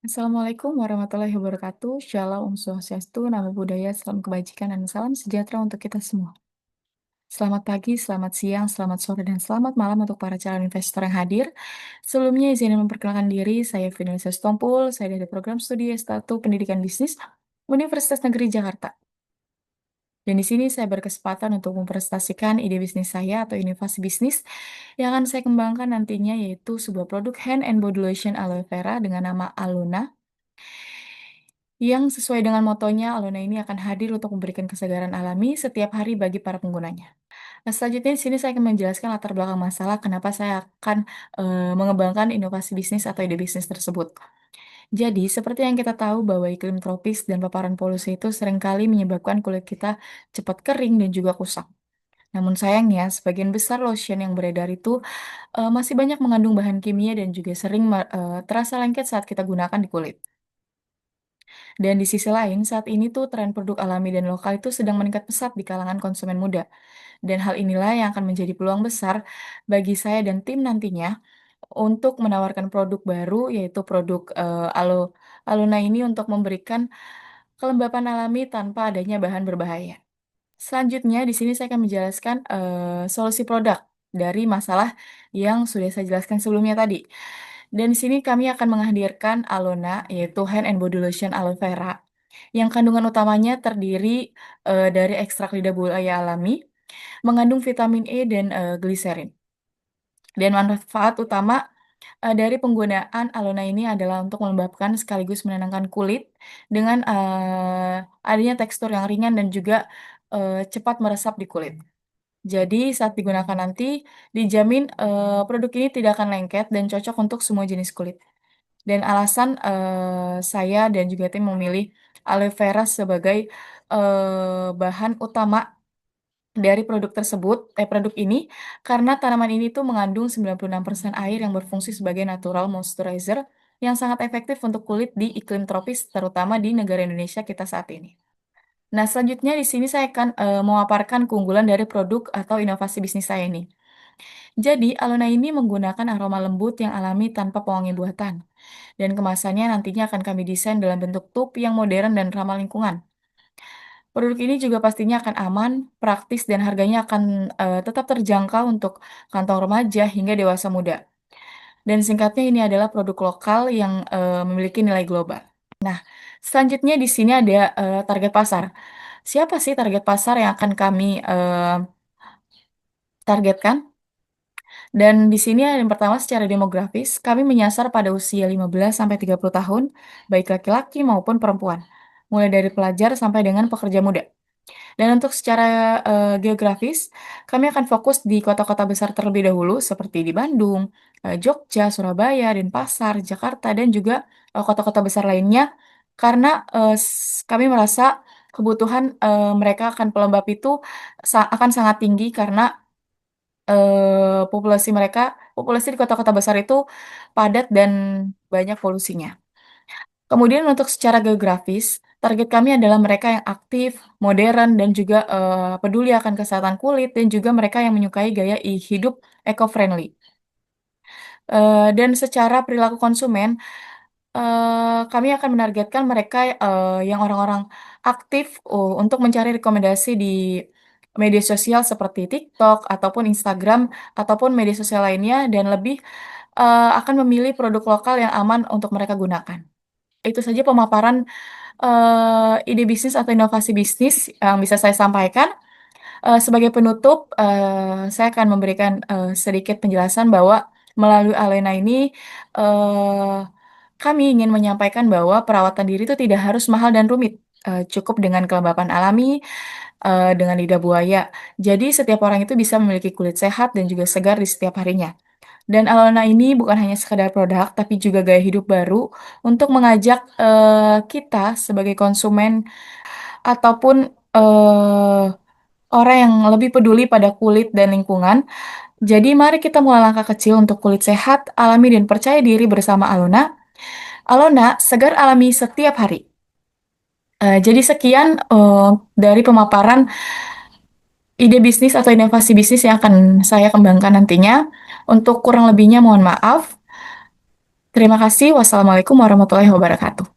Assalamualaikum warahmatullahi wabarakatuh. Shalom, Om Swastiastu, Namo Buddhaya, salam kebajikan, dan salam sejahtera untuk kita semua. Selamat pagi, selamat siang, selamat sore, dan selamat malam untuk para calon investor yang hadir. Sebelumnya izin memperkenalkan diri, saya Fidelis Tompul, saya dari program studi S1 Pendidikan Bisnis Universitas Negeri Jakarta. Dan di sini saya berkesempatan untuk mempresentasikan ide bisnis saya atau inovasi bisnis yang akan saya kembangkan nantinya, yaitu sebuah produk hand and body lotion aloe vera dengan nama Aluna, yang sesuai dengan motonya, Alona ini akan hadir untuk memberikan kesegaran alami setiap hari bagi para penggunanya. Nah, selanjutnya di sini saya akan menjelaskan latar belakang masalah kenapa saya akan mengembangkan inovasi bisnis atau ide bisnis tersebut. Jadi, seperti yang kita tahu bahwa iklim tropis dan paparan polusi itu seringkali menyebabkan kulit kita cepat kering dan juga kusam. Namun sayangnya, sebagian besar lotion yang beredar itu masih banyak mengandung bahan kimia dan juga sering terasa lengket saat kita gunakan di kulit. Dan di sisi lain, saat ini tuh tren produk alami dan lokal itu sedang meningkat pesat di kalangan konsumen muda. Dan hal inilah yang akan menjadi peluang besar bagi saya dan tim nantinya untuk menawarkan produk baru, yaitu produk Aluna ini untuk memberikan kelembapan alami tanpa adanya bahan berbahaya. Selanjutnya, di sini saya akan menjelaskan solusi produk dari masalah yang sudah saya jelaskan sebelumnya tadi. Dan di sini kami akan menghadirkan Alona, yaitu hand and body lotion aloe vera, yang kandungan utamanya terdiri dari ekstrak lidah buaya alami, mengandung vitamin E dan gliserin. Dan manfaat utama dari penggunaan Alona ini adalah untuk melembabkan sekaligus menenangkan kulit dengan adanya tekstur yang ringan dan juga cepat meresap di kulit. Jadi saat digunakan nanti dijamin produk ini tidak akan lengket dan cocok untuk semua jenis kulit. Dan alasan saya dan juga tim memilih aloe vera sebagai bahan utama dari produk ini, karena tanaman ini tuh mengandung 96% air yang berfungsi sebagai natural moisturizer yang sangat efektif untuk kulit di iklim tropis, terutama di negara Indonesia kita saat ini. Nah, selanjutnya di sini saya akan memaparkan keunggulan dari produk atau inovasi bisnis saya ini. Jadi, Alona ini menggunakan aroma lembut yang alami tanpa pewangi buatan. Dan kemasannya nantinya akan kami desain dalam bentuk tube yang modern dan ramah lingkungan. Produk ini juga pastinya akan aman, praktis, dan harganya akan tetap terjangkau untuk kantong remaja hingga dewasa muda. Dan singkatnya ini adalah produk lokal yang memiliki nilai global. Nah, selanjutnya di sini ada target pasar. Siapa sih target pasar yang akan kami targetkan? Dan di sini yang pertama secara demografis, kami menyasar pada usia 15-30 tahun, baik laki-laki maupun perempuan. Mulai dari pelajar sampai dengan pekerja muda. Dan untuk secara geografis, kami akan fokus di kota-kota besar terlebih dahulu, seperti di Bandung, Jogja, Surabaya, Denpasar, Jakarta, dan juga kota-kota besar lainnya, karena kami merasa kebutuhan mereka akan pelembab itu akan sangat tinggi karena populasi di kota-kota besar itu padat dan banyak polusinya. Kemudian untuk secara geografis, target kami adalah mereka yang aktif, modern, dan juga peduli akan kesehatan kulit, dan juga mereka yang menyukai gaya hidup eco-friendly. Dan secara perilaku konsumen, kami akan menargetkan mereka yang orang-orang aktif untuk mencari rekomendasi di media sosial seperti TikTok ataupun Instagram ataupun media sosial lainnya, dan lebih akan memilih produk lokal yang aman untuk mereka gunakan. Itu saja pemaparan ide bisnis atau inovasi bisnis yang bisa saya sampaikan. Sebagai penutup, saya akan memberikan sedikit penjelasan bahwa melalui Alena ini eh, kami ingin menyampaikan bahwa perawatan diri itu tidak harus mahal dan rumit. Cukup dengan kelembapan alami, dengan lidah buaya. Jadi setiap orang itu bisa memiliki kulit sehat dan juga segar di setiap harinya. Dan Alona ini bukan hanya sekedar produk, tapi juga gaya hidup baru untuk mengajak kita sebagai konsumen ataupun orang yang lebih peduli pada kulit dan lingkungan. Jadi mari kita mulai langkah kecil untuk kulit sehat, alami, dan percaya diri bersama Alona. Alona, segar alami setiap hari. Jadi sekian dari pemaparan ide bisnis atau inovasi bisnis yang akan saya kembangkan nantinya. Untuk kurang lebihnya mohon maaf. Terima kasih. Wassalamualaikum warahmatullahi wabarakatuh.